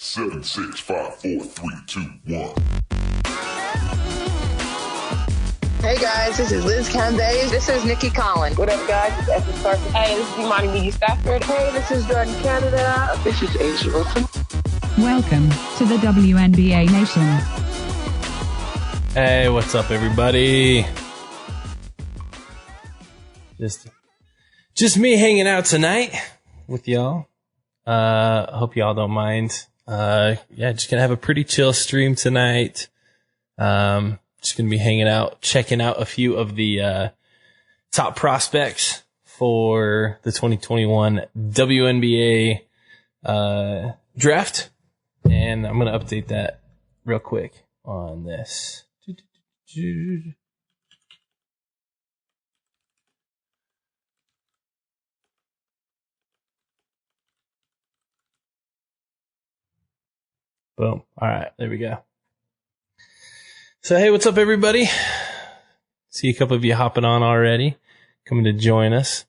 7, 6, 5, 4, 3, 2, 1. Hey guys, this is Liz Cambage. This is Nikki Collins. What up, guys? It's Esther Sarkis. Hey, this is Imani Migi Stafford. Hey, this is Jordan Canada. This is Asia Wilson. Welcome to the WNBA Nation. Hey, what's up, everybody? Just me hanging out tonight with y'all. Hope y'all don't mind. Just gonna have a pretty chill stream tonight. Just gonna be hanging out, checking out a few of the top prospects for the 2021 WNBA draft, and I'm gonna update that real quick on this. Boom. All right, there we go. So, hey, what's up, everybody? See a couple of you hopping on already, coming to join us.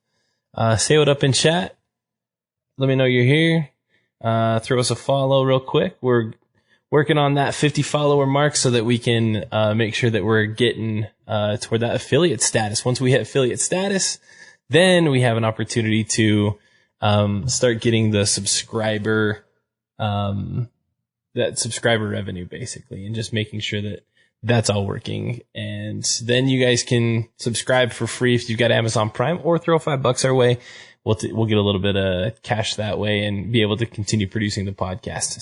Say what up in chat. Let me know you're here. Throw us a follow real quick. We're working on that 50 follower mark so that we can make sure that we're getting toward that affiliate status. Once we hit affiliate status, then we have an opportunity to start getting the subscriber revenue, basically, and just making sure that that's all working. And then you guys can subscribe for free if you've got Amazon Prime, or throw $5 our way. We'll get a little bit of cash that way and be able to continue producing the podcast.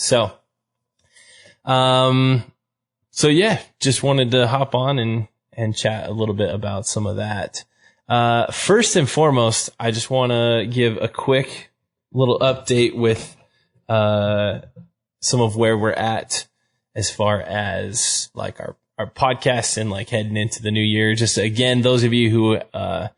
So yeah, just wanted to hop on and chat a little bit about some of that. First and foremost, I just want to give a quick little update with some of where we're at as far as like our podcasts and like heading into the new year. Just again, those of you who are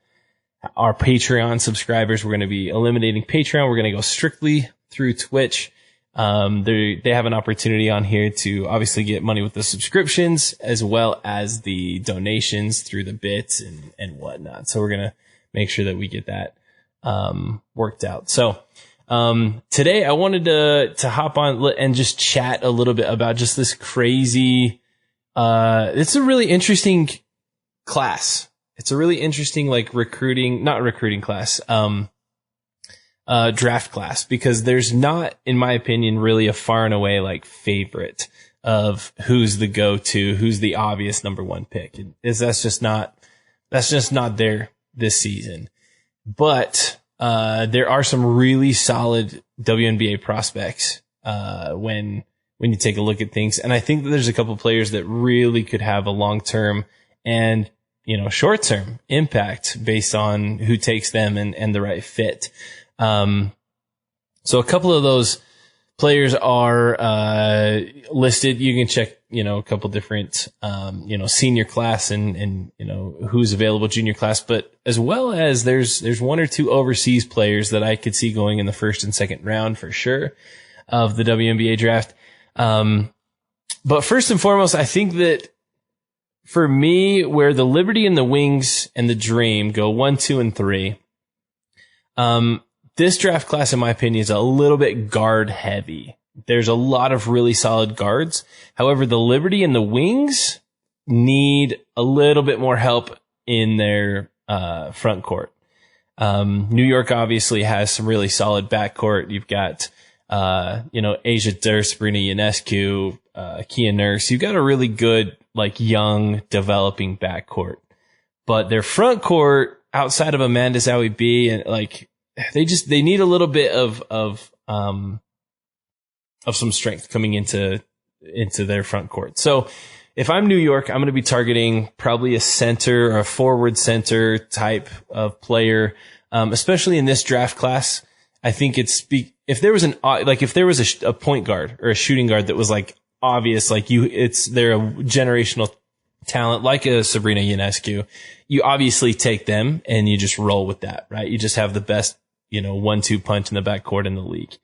Patreon subscribers, we're going to be eliminating Patreon. We're going to go strictly through Twitch. They have an opportunity on here to obviously get money with the subscriptions as well as the donations through the bits and whatnot. So we're going to make sure that we get that worked out. So today I wanted to hop on and just chat a little bit about just this crazy, it's a really interesting class. It's a really interesting, like draft class, because there's not, in my opinion, really a far and away like favorite of who's the go-to, who's the obvious number one pick. That's just not there this season. But there are some really solid WNBA prospects when you take a look at things, and I think that there's a couple players that really could have a long-term and short-term impact based on who takes them and the right fit. So a couple of those players are listed. You can check a couple different senior class and who's available junior class, but as well as there's one or two overseas players that I could see going in the first and second round for sure of the WNBA draft. But first and foremost, I think that for me, where the Liberty and the Wings and the Dream go 1, 2, and 3, this draft class, in my opinion, is a little bit guard heavy. There's a lot of really solid guards. However, the Liberty and the Wings need a little bit more help in their front court. New York obviously has some really solid backcourt. You've got Asia Durst, Sabrina Ionescu, Kia Nurse. You've got a really good, like, young, developing backcourt. But their front court, outside of Amanda Zawi B, and like, they need a little bit of some strength coming into their front court. So if I'm New York, I'm going to be targeting probably a center or a forward center type of player, especially in this draft class. I think if there was a point guard or a shooting guard that was like obvious, like they're a generational talent, like a Sabrina Ionescu, you obviously take them and you just roll with that, right? You just have the best, 1-2 punch in the backcourt in the league.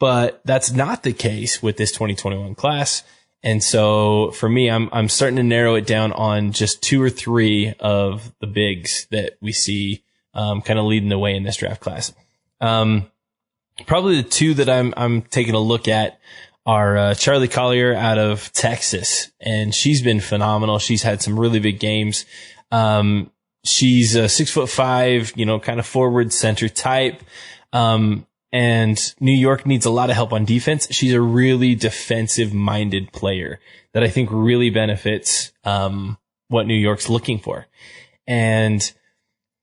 But that's not the case with this 2021 class. And so for me, I'm starting to narrow it down on just 2 or 3 of the bigs that we see, kind of leading the way in this draft class. Probably the 2 that I'm taking a look at are Charlie Collier out of Texas, and she's been phenomenal. She's had some really big games. She's 6'5", kind of forward center type. And New York needs a lot of help on defense. She's a really defensive minded player that I think really benefits, what New York's looking for. And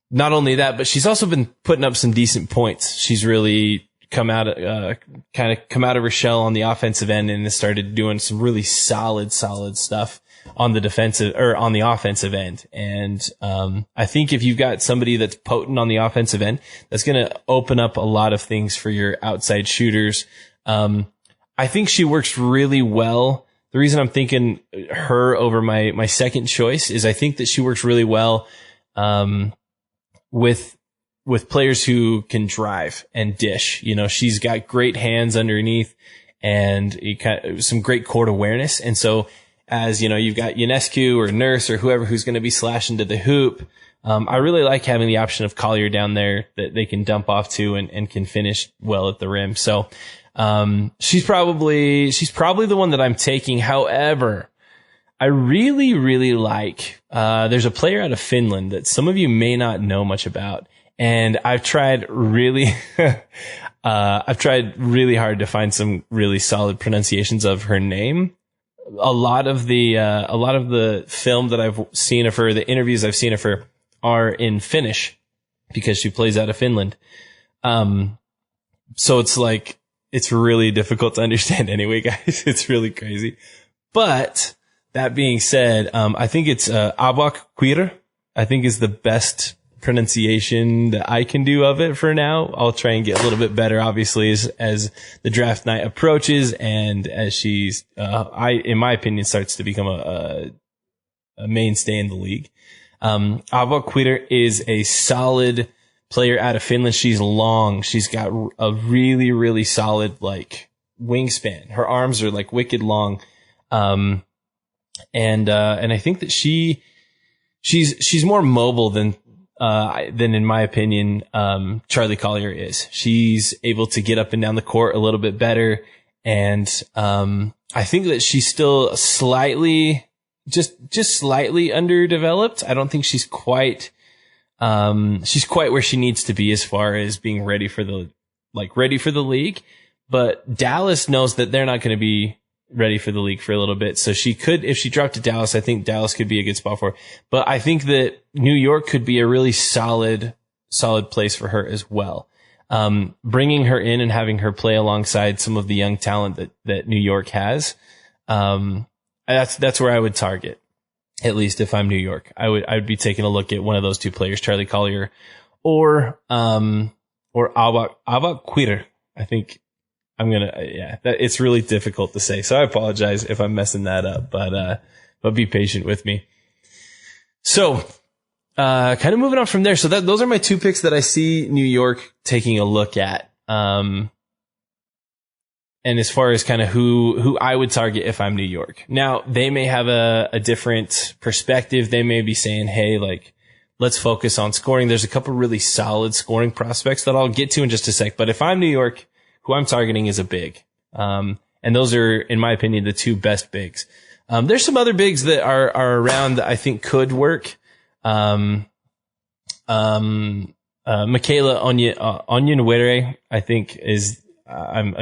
not only that, but she's also been putting up some decent points. She's really come out of her shell on the offensive end and has started doing some really solid stuff on the defensive or on the offensive end. And, I think if you've got somebody that's potent on the offensive end, that's going to open up a lot of things for your outside shooters. I think she works really well. The reason I'm thinking her over my second choice is I think that she works really well, with players who can drive and dish. She's got great hands underneath and some great court awareness. And so as, you've got Ionescu or Nurse or whoever who's going to be slashing to the hoop. I really like having the option of Collier down there that they can dump off to and can finish well at the rim. So, she's probably the one that I'm taking. However, I really, really like, there's a player out of Finland that some of you may not know much about. And I've tried really, hard to find some really solid pronunciations of her name. A lot of the film that I've seen of her, the interviews I've seen of her are in Finnish because she plays out of Finland. So it's really difficult to understand anyway, guys. It's really crazy. But that being said, I think it's, Abak I think is the best pronunciation that I can do of it for now. I'll try and get a little bit better, obviously, as the draft night approaches and as she's, in my opinion, starts to become a mainstay in the league. Ava Quitter is a solid player out of Finland. She's long. She's got a really, really solid, wingspan. Her arms are wicked long. And I think that she's more mobile than in my opinion, Charlie Collier is. She's able to get up and down the court a little bit better. And, I think that she's still slightly, just slightly underdeveloped. I don't think she's quite where she needs to be as far as being ready for the league. But Dallas knows that they're not going to be ready for the league for a little bit. So she could, if she dropped to Dallas, I think Dallas could be a good spot for her. But I think that New York could be a really solid place for her as well. Bringing her in and having her play alongside some of the young talent that New York has. That's where I would target. At least if I'm New York, I would be taking a look at one of those two players, Charlie Collier or Ava Quitter. I think it's really difficult to say. So I apologize if I'm messing that up, but be patient with me. So, kind of moving on from there. So those are my two picks that I see New York taking a look at. And as far as kind of who I would target if I'm New York. Now, they may have a different perspective. They may be saying, hey, let's focus on scoring. There's a couple really solid scoring prospects that I'll get to in just a sec. But if I'm New York, who I'm targeting is a big. And those are, in my opinion, the two best bigs. There's some other bigs that are around that I think could work. Michaela Onyenwere, I think is, I'm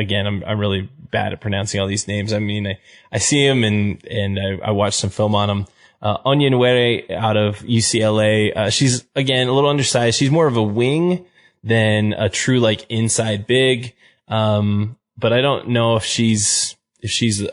really bad at pronouncing all these names. I mean, I see him and I watched some film on him. Onyenwere out of UCLA. She's again, a little undersized. She's more of a wing than a true inside big. But I don't know if she's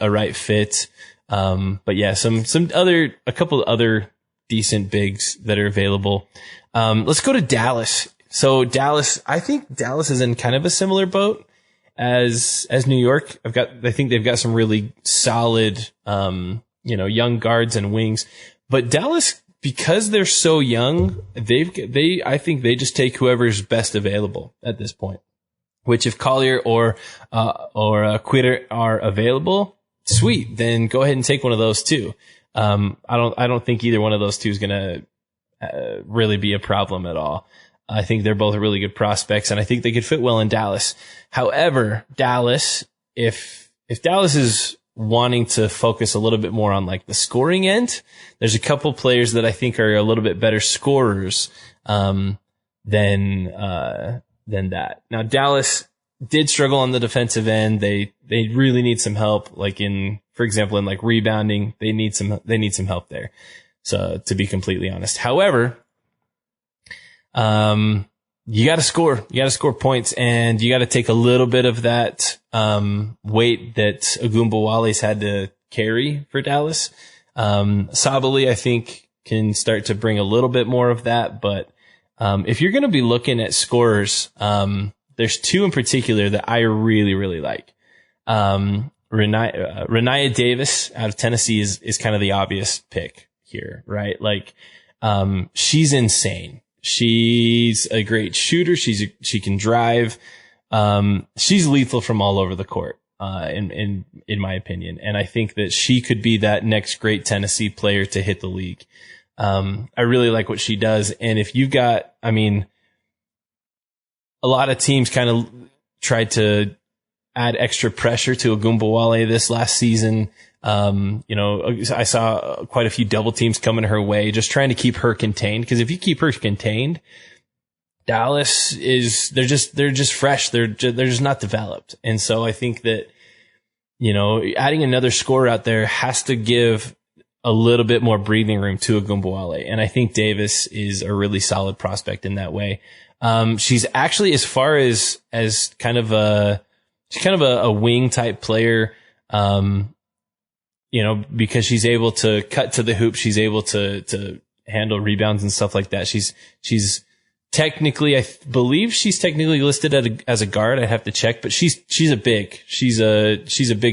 a right fit. But yeah, a couple of other decent bigs that are available. Let's go to Dallas. So Dallas, I think Dallas is in kind of a similar boat as New York. I think they've got some really solid, young guards and wings, but Dallas, because they're so young, I think they just take whoever's best available at this point. Which if Collier or Quitter are available, sweet, then go ahead and take one of those too. I don't think either one of those two is gonna really be a problem at all. I think they're both really good prospects, and I think they could fit well in Dallas. However, Dallas, if if Dallas is wanting to focus a little bit more on like the scoring end, there's a couple players that I think are a little bit better scorers than that. Now Dallas did struggle on the defensive end. They really need some help, like for example, in like rebounding. They need some help there. So to be completely honest, however, you got to score points, and you got to take a little bit of that weight that Ogunbowale's had to carry for Dallas. Sabally, I think, can start to bring a little bit more of that, but if you're going to be looking at scorers, there's two in particular that I really, really like. Renaya Davis out of Tennessee is kind of the obvious pick here, right? Like, she's insane. She's a great shooter. She can drive. She's lethal from all over the court, in my opinion. And I think that she could be that next great Tennessee player to hit the league. I really like what she does. And if you've got, I mean, a lot of teams kind of tried to add extra pressure to Ogunbowale this last season. I saw quite a few double teams coming her way, just trying to keep her contained. Cause if you keep her contained, Dallas they're just fresh. They're just not developed. And so I think that, adding another scorer out there has to give a little bit more breathing room to Ogunbowale. And I think Davis is a really solid prospect in that way. She's actually, as far as she's kind of a wing type player, because she's able to cut to the hoop. She's able to handle rebounds and stuff like that. She's technically, I believe she's technically listed as a guard. I'd have to check, but she's a big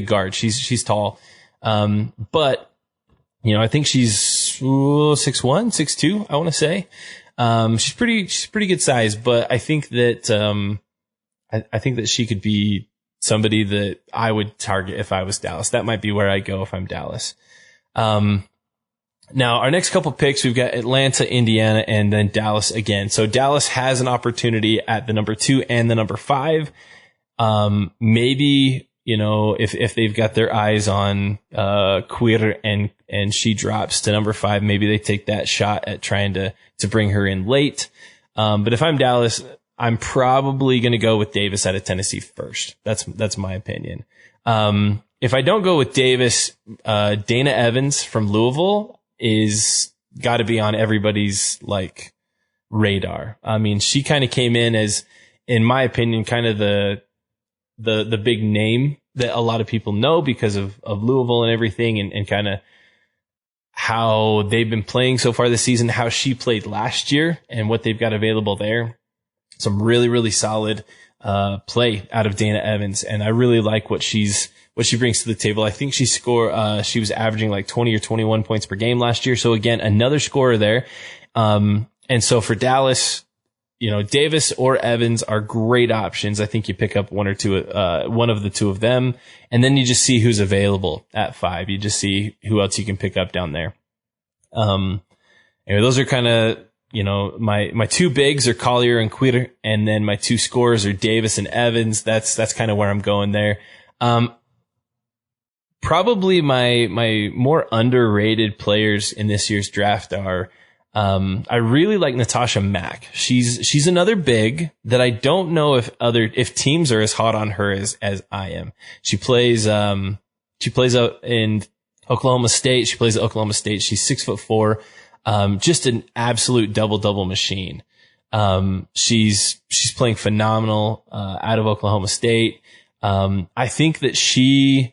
guard. She's tall. But I think she's 6'1", 6'2", I want to say. She's pretty good size, but I think that, I think that she could be somebody that I would target if I was Dallas. That might be where I go if I'm Dallas. Now our next couple picks, we've got Atlanta, Indiana, and then Dallas again. So Dallas has an opportunity at the number 2 and the number 5. Maybe, if they've got their eyes on, Queer and she drops to number 5, maybe they take that shot at trying to bring her in late. But if I'm Dallas, I'm probably going to go with Davis out of Tennessee first. That's my opinion. If I don't go with Davis, Dana Evans from Louisville is got to be on everybody's like radar. I mean, she kind of came in as, in my opinion, kind of the big name that a lot of people know because of Louisville and everything, and kind of how they've been playing so far this season, how she played last year and what they've got available there. Some really, really solid play out of Dana Evans, and I really like what she brings to the table. I think she was averaging like 20 or 21 points per game last year. So again, another scorer there. And so for Dallas, Davis or Evans are great options. I think you pick up one of the two of them, and then you just see who's available at 5. You just see who else you can pick up down there. Anyway, those are kind of, my two bigs are Collier and Queer, and then my two scorers are Davis and Evans. That's kind of where I'm going there. Probably my more underrated players in this year's draft are, I really like Natasha Mack. She's another big that I don't know if teams are as hot on her as I am. She plays out in Oklahoma State. She plays at Oklahoma State. She's 6'4". Just an absolute double machine. She's playing phenomenal, out of Oklahoma State. I think that she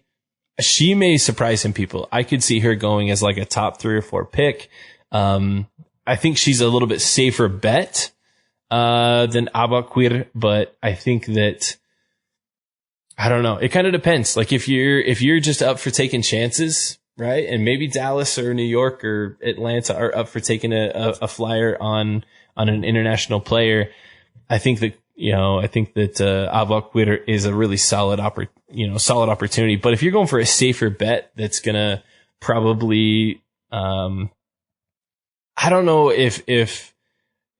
may surprise some people. I could see her going as like a top 3 or 4 pick. I think she's a little bit safer bet, than Abaquir, but I think that, I don't know. It kind of depends. Like if you're just up for taking chances, right? And maybe Dallas or New York or Atlanta are up for taking a flyer on an international player. I think that Abaquir is a really solid opportunity. But if you're going for a safer bet, that's gonna probably, I don't know if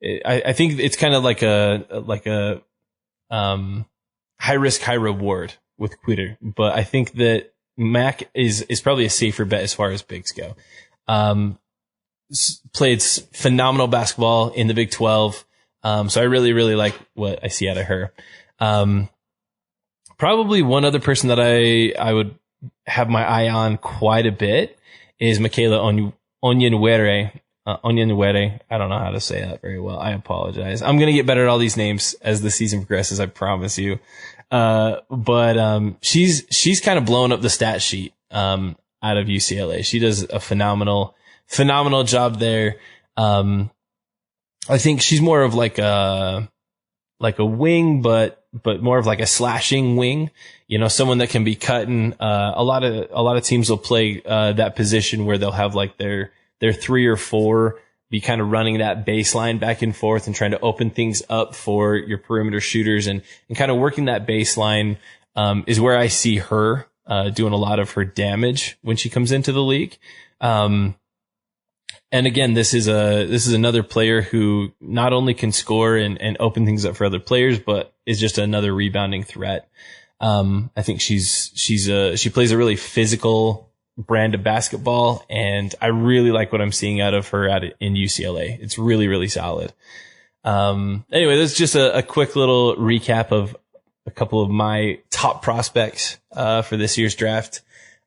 I think it's kind of like a high risk, high reward, Quitter, but I think that Mac is probably a safer bet as far as bigs go. Played phenomenal basketball in the Big 12. So I really, really like what I see out of her. Probably one other person that I would have my eye on quite a bit is Michaela Onyenwere. Onyenwere. I don't know how to say that very well. I apologize. I'm going to get better at all these names as the season progresses. I promise you. But she's kind of blowing up the stat sheet, out of UCLA. She does a phenomenal job there. I think she's more of like a wing, but more of like a slashing wing, someone that can be cutting. A lot of teams will play, that position where they'll have like their 3 or 4 be kind of running that baseline back and forth and trying to open things up for your perimeter shooters and kind of working that baseline, is where I see her, doing a lot of her damage when she comes into the league. And again, this is another player who not only can score and open things up for other players, but is just another rebounding threat. I think she plays a really physical brand of basketball, and I really like what I'm seeing out of her in UCLA. It's really, really solid. Anyway, that's just a quick little recap of a couple of my top prospects, for this year's draft.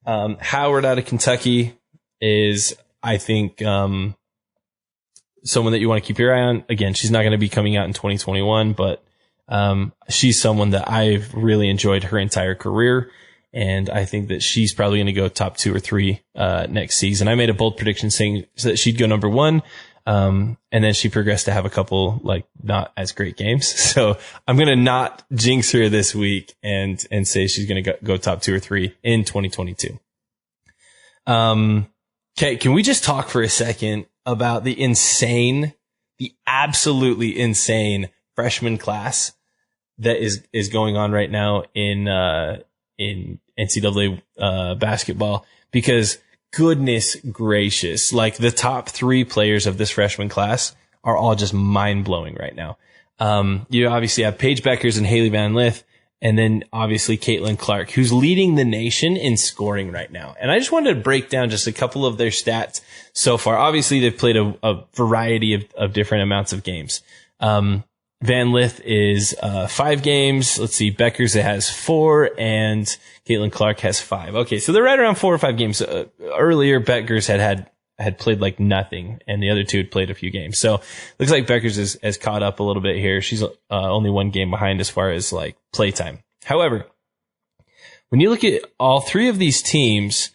Howard out of Kentucky is, I think, someone that you want to keep your eye on. Again, she's not going to be coming out in 2021, but she's someone that I've really enjoyed her entire career, and I think that she's probably going to go top 2 or 3 next season. I made a bold prediction saying that she'd go number 1, and then she progressed to have a couple like not as great games. So I'm going to not jinx her this week and say she's going to go top 2 or 3 in 2022. Okay, can we just talk for a second about the absolutely insane freshman class that is going on right now in NCAA basketball? Because goodness gracious, like the top 3 players of this freshman class are all just mind blowing right now. You obviously have Paige Beckers and Haley Van Lith, and then obviously Caitlin Clark, who's leading the nation in scoring right now. And I just wanted to break down just a couple of their stats so far. Obviously, they've played a variety of different amounts of games. Van Lith is 5 games. Let's see, Beckers has 4, and Caitlin Clark has 5. Okay, so they're right around 4 or 5 games. Earlier, Beckers had played like nothing, and the other 2 had played a few games. So looks like Beckers has caught up a little bit here. She's only 1 game behind as far as like play time. However, when you look at all 3 of these teams,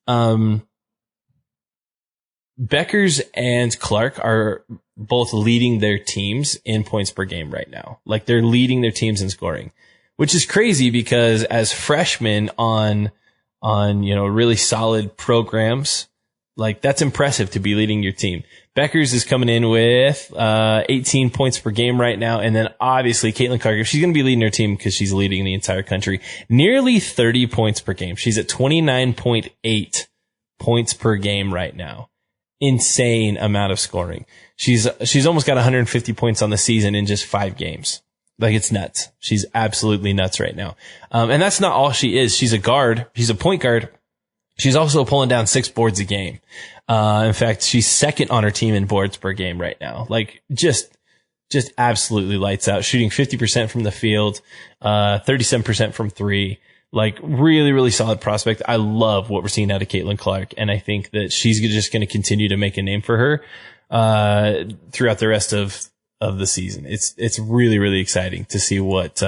Beckers and Clark are both leading their teams in points per game right now. Like they're leading their teams in scoring, which is crazy because as freshmen on really solid programs, like that's impressive to be leading your team. Beckers is coming in with 18 points per game right now, and then obviously Caitlin Clark, she's going to be leading her team because she's leading the entire country, nearly 30 points per game. She's at 29.8 points per game right now. Insane amount of scoring. She's almost got 150 points on the season in just 5 games. Like it's nuts. She's absolutely nuts right now. And that's not all she is. She's a guard. She's a point guard. She's also pulling down 6 boards a game. In fact, she's second on her team in boards per game right now. Like just absolutely lights out, shooting 50% from the field, 37% from 3. Like really, really solid prospect. I love what we're seeing out of Caitlin Clark, and I think that she's just going to continue to make a name for her throughout the rest of the season. It's really, really exciting to see what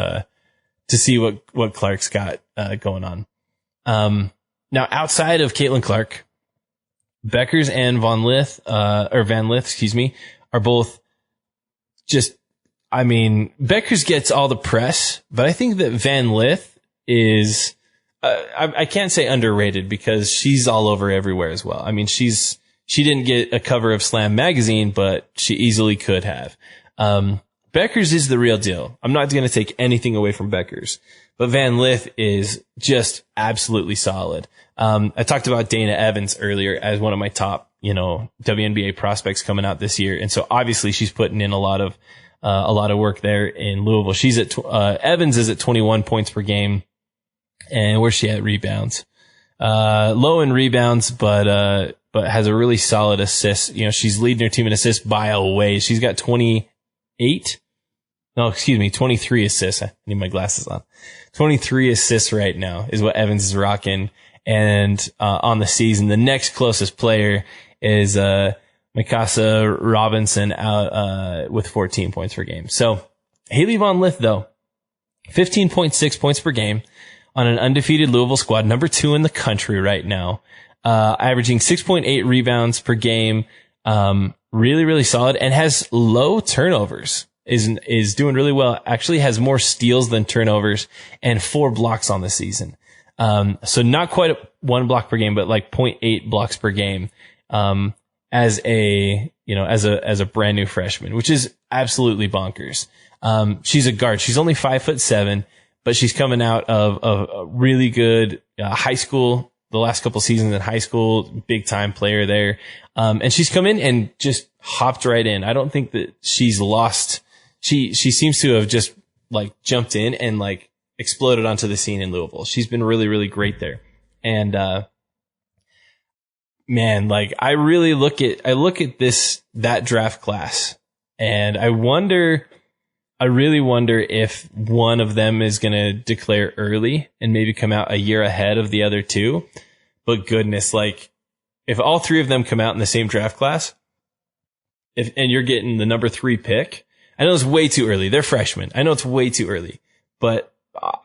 Clark's got going on. Now outside of Caitlin Clark, Beckers and Van Lith, are both just, I mean, Beckers gets all the press, but I think that Van Lith is, I can't say underrated because she's all over everywhere as well. I mean, she didn't get a cover of Slam magazine, but she easily could have. Beckers is the real deal. I'm not going to take anything away from Beckers, but Van Lith is just absolutely solid. I talked about Dana Evans earlier as one of my top, WNBA prospects coming out this year. And so obviously she's putting in a lot of work there in Louisville. She's at, Evans is at 21 points per game. And where's she at rebounds? Low in rebounds, but has a really solid assist. You know, she's leading her team in assists by a ways. She's got 23 assists. I need my glasses on. 23 assists right now is what Evans is rocking. And, on the season, the next closest player is, Mikasa Robinson out, with 14 points per game. So Haley Von Lith, though, 15.6 points per game on an undefeated Louisville squad, number 2 in the country right now, averaging 6.8 rebounds per game. Really, really solid, and has low turnovers. Is doing really well. Actually has more steals than turnovers and 4 blocks on the season. So not quite 1 block per game, but like 0.8 blocks per game. As a brand new freshman, which is absolutely bonkers. She's a guard. She's only 5'7", but she's coming out of a really good, high school, the last couple seasons in high school, big time player there. And she's come in and just hopped right in. I don't think that she's lost. She seems to have just like jumped in and like exploded onto the scene in Louisville. She's been really, really great there. And, man, like I look at that draft class, and I really wonder if one of them is going to declare early and maybe come out a year ahead of the other two. But goodness, like if all 3 of them come out in the same draft class, and you're getting the number 3 pick, I know it's way too early. They're freshmen. I know it's way too early, but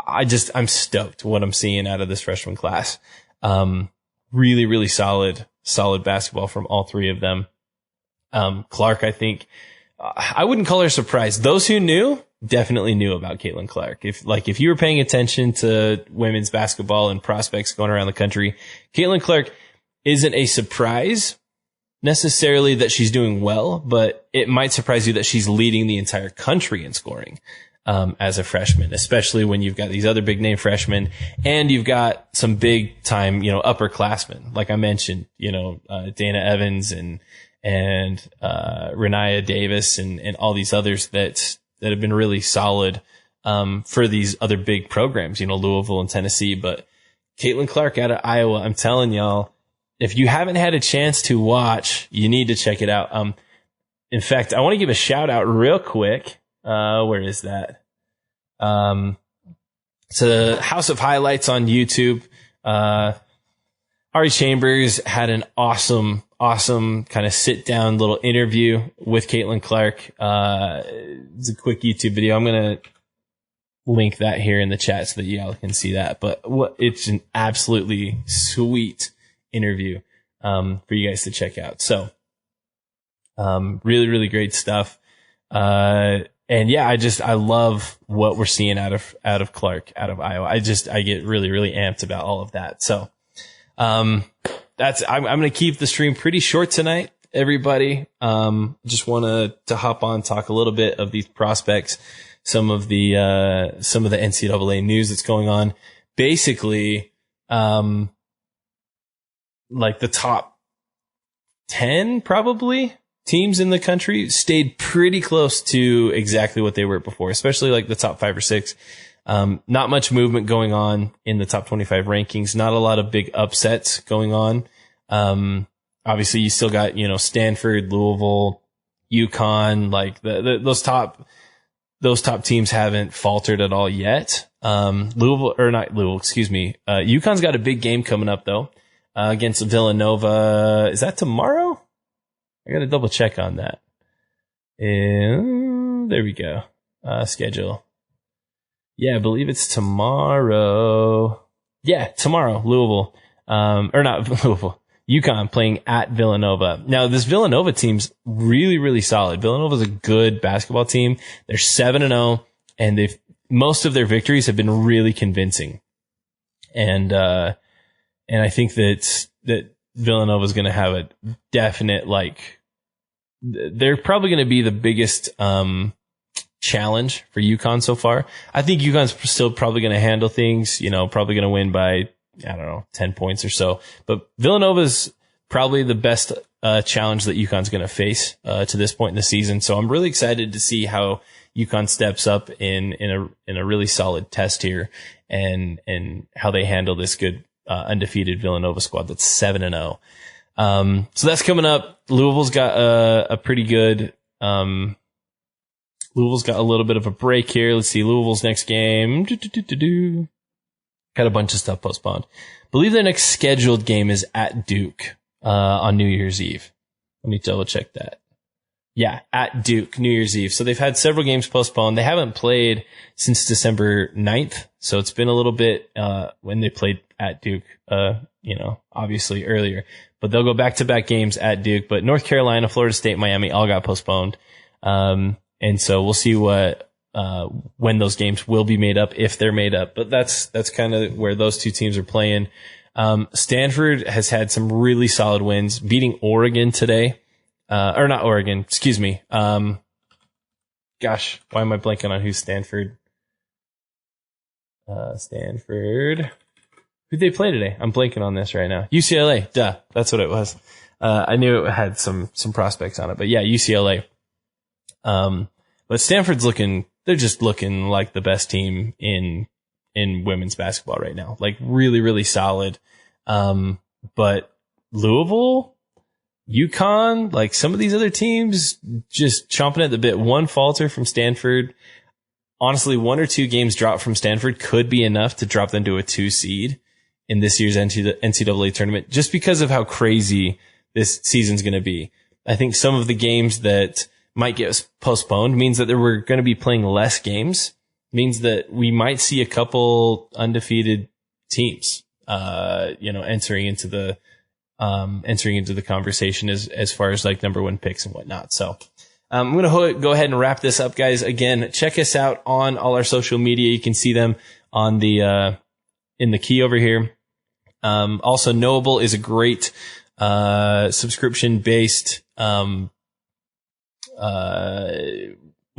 I'm stoked what I'm seeing out of this freshman class. Really, really solid basketball from all 3 of them. Clark, I think, I wouldn't call her surprised. Those who knew definitely knew about Caitlin Clark. If you were paying attention to women's basketball and prospects going around the country, Caitlin Clark isn't a surprise necessarily that she's doing well, but it might surprise you that she's leading the entire country in scoring. As a freshman, especially when you've got these other big name freshmen and you've got some big time, upperclassmen. Like I mentioned, Dana Evans and Renaya Davis and all these others that have been really solid, for these other big programs, Louisville and Tennessee. But Caitlin Clark out of Iowa, I'm telling y'all, if you haven't had a chance to watch, you need to check it out. In fact, I want to give a shout out real quick. Where is that? To House of Highlights on YouTube. Ari Chambers had an awesome kind of sit down little interview with Caitlin Clark. It's a quick YouTube video. I'm going to link that here in the chat so that y'all can see that. But it's an absolutely sweet interview, for you guys to check out. So, really, really great stuff. And yeah, I love what we're seeing out of Clark, out of Iowa. I get really, really amped about all of that. So, I'm going to keep the stream pretty short tonight, everybody. Just want to hop on, talk a little bit of these prospects, some of the NCAA news that's going on. Basically, like the top 10 probably teams in the country stayed pretty close to exactly what they were before, especially like the top 5 or 6. Not much movement going on in the top 25 rankings. Not a lot of big upsets going on. Obviously you still got, Stanford, Louisville, UConn, like those top teams haven't faltered at all yet. UConn's got a big game coming up though, against Villanova. Is that tomorrow? I got to double check on that. And there we go. Schedule. Yeah, I believe it's tomorrow. Yeah, tomorrow, Louisville. Or not Louisville. UConn playing at Villanova. Now, this Villanova team's really, really solid. Villanova's a good basketball team. They're 7-0, and most of their victories have been really convincing. And I think that Villanova's going to have a definite, they're probably going to be the biggest, challenge for UConn so far. I think UConn's still probably going to handle things, probably going to win by, 10 points or so. But Villanova's probably the best challenge that UConn's going to face to this point in the season. So I'm really excited to see how UConn steps up in a really solid test here, and how they handle this good undefeated Villanova squad that's 7-0. So that's coming up. Louisville's got a pretty good. Louisville's got a little bit of a break here. Let's see, Louisville's next game. Got a bunch of stuff postponed. Believe their next scheduled game is at Duke on New Year's Eve. Let me double check that. Yeah, at Duke, New Year's Eve. So they've had several games postponed. They haven't played since December 9th. So it's been a little bit when they played at Duke, obviously earlier. But they'll go back-to-back games at Duke. But North Carolina, Florida State, Miami all got postponed. And so we'll see when those games will be made up, if they're made up. But that's kind of where those two teams are playing. Stanford has had some really solid wins, beating Oregon today. Or not Oregon, excuse me. Gosh, why am I blanking on who's Stanford? Stanford. Who'd they play today? I'm blanking on this right now. UCLA, duh. That's what it was. I knew it had some prospects on it, but yeah, UCLA. But Stanford's they're just looking like the best team in women's basketball right now. Like really, really solid. But Louisville, UConn, like some of these other teams just chomping at the bit. One falter from Stanford. Honestly, 1 or 2 games dropped from Stanford could be enough to drop them to a 2 seed in this year's NCAA tournament, just because of how crazy this season's going to be. I think some of the games that might get postponed means that we're going to be playing less games, means that we might see a couple undefeated teams, entering into the conversation as far as like number 1 picks and whatnot. So, I'm going to go ahead and wrap this up, guys. Again, check us out on all our social media. You can see them on in the key over here. Also, Knowable is a great, subscription based, what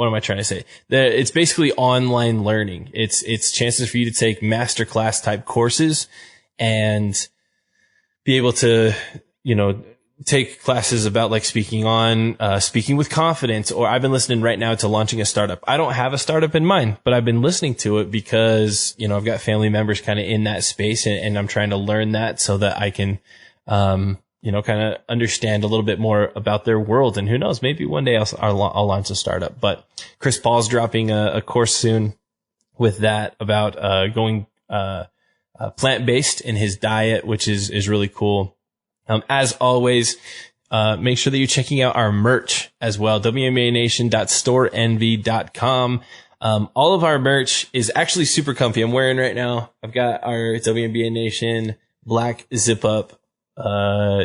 am I trying to say? It's basically online learning. It's chances for you to take masterclass type courses and be able to, take classes about like speaking with confidence, or I've been listening right now to launching a startup. I don't have a startup in mind, but I've been listening to it because, I've got family members kind of in that space, and I'm trying to learn that so that I can, kind of understand a little bit more about their world. And who knows, maybe one day I'll launch a startup. But Chris Paul's dropping a course soon with that about, going, plant-based in his diet, which is really cool. As always, make sure that you're checking out our merch as well. WNBANation.storeenvy.com. All of our merch is actually super comfy. I'm wearing right now. I've got our WNBA Nation black zip up,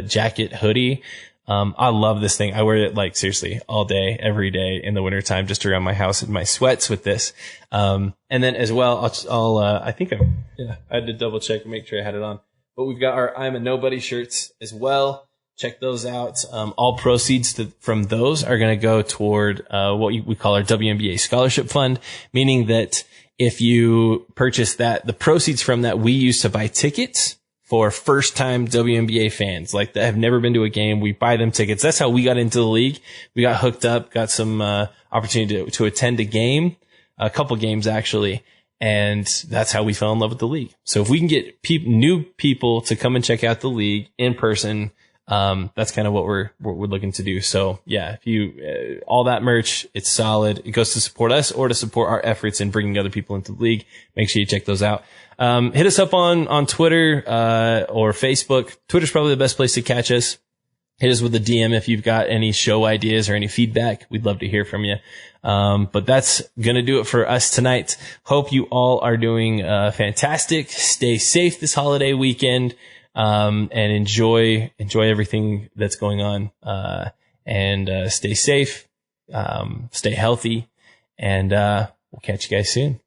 jacket hoodie. I love this thing. I wear it like seriously all day, every day in the wintertime, just around my house in my sweats with this. And then as well, I had to double check and make sure I had it on. But we've got our I'm a Nobody shirts as well. Check those out. All proceeds from those are going to go toward what we call our WNBA Scholarship Fund, meaning that if you purchase that, the proceeds from that we use to buy tickets for first-time WNBA fans, like that have never been to a game. We buy them tickets. That's how we got into the league. We got hooked up, got some opportunity to attend a couple games actually. And that's how we fell in love with the league. So if we can get new people to come and check out the league in person, that's kind of what we're looking to do. So yeah, if you, all that merch, it's solid. It goes to support us or to support our efforts in bringing other people into the league. Make sure you check those out. Hit us up on Twitter, or Facebook. Twitter's probably the best place to catch us. Hit us with a DM if you've got any show ideas or any feedback. We'd love to hear from you. But that's going to do it for us tonight. Hope you all are doing fantastic. Stay safe this holiday weekend, and enjoy everything that's going on. And stay safe, stay healthy, and we'll catch you guys soon.